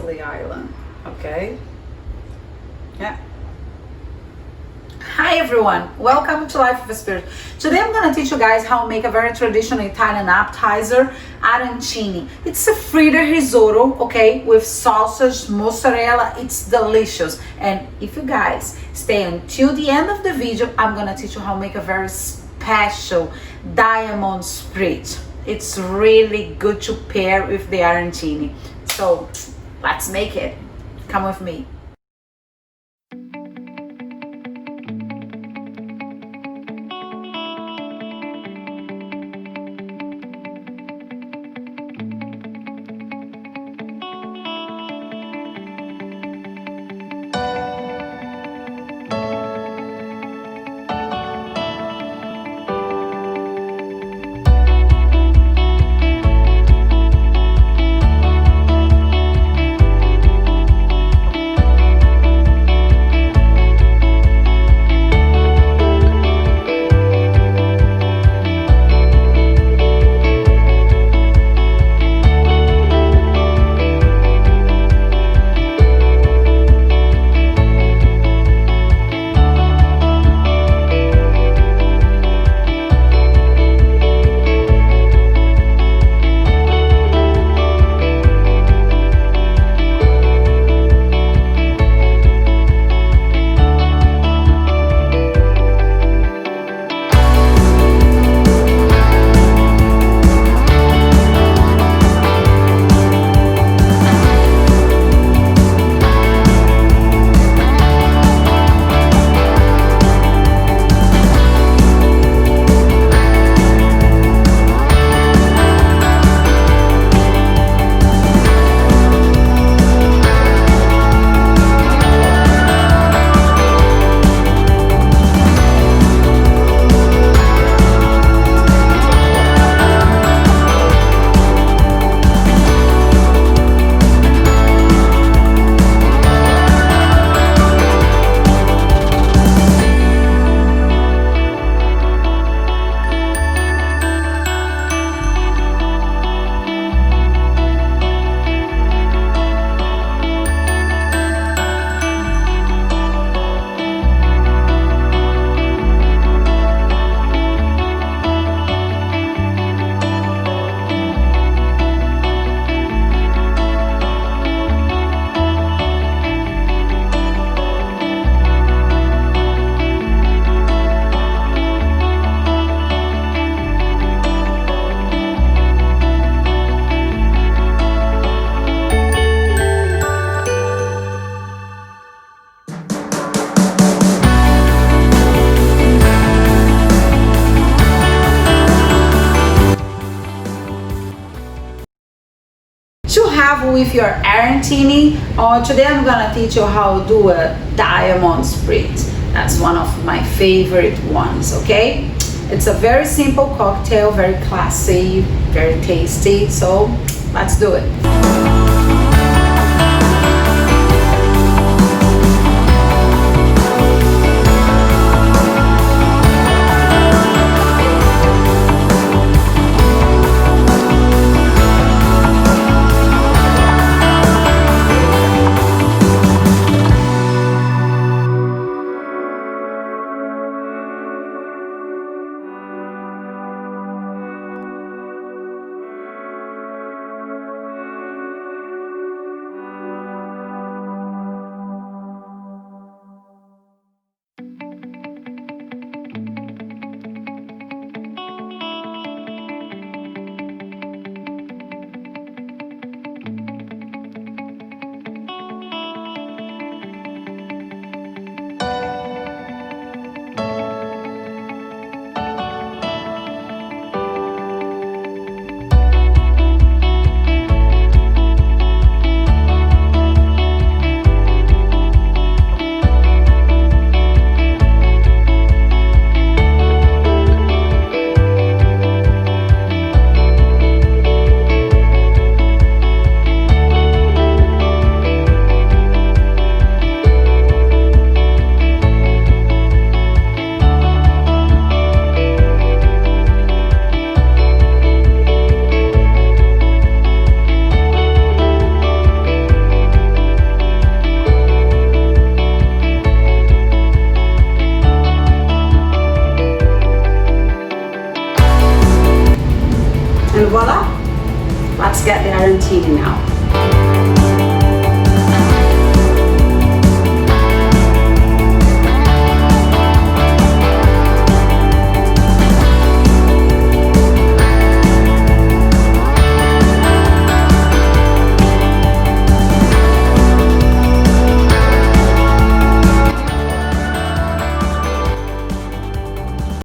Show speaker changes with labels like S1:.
S1: Sicily Island, okay? Yeah. Hi everyone, welcome to Life with Spirit. Today I'm going to teach you guys how to make a very traditional Italian appetizer, arancini. It's a fritter risotto, okay, with sausage, mozzarella. It's delicious. And if you guys stay until the end of the video, I'm going to teach you how to make a very special Diamond Spritz. It's really good to pair with the arancini. So let's make it. Come with me. To have with your arancini, or today I'm gonna teach you how to do a Diamond Spritz. That's one of my favorite ones, okay? It's a very simple cocktail, very classy, very tasty, so let's do it.
S2: Arancini now.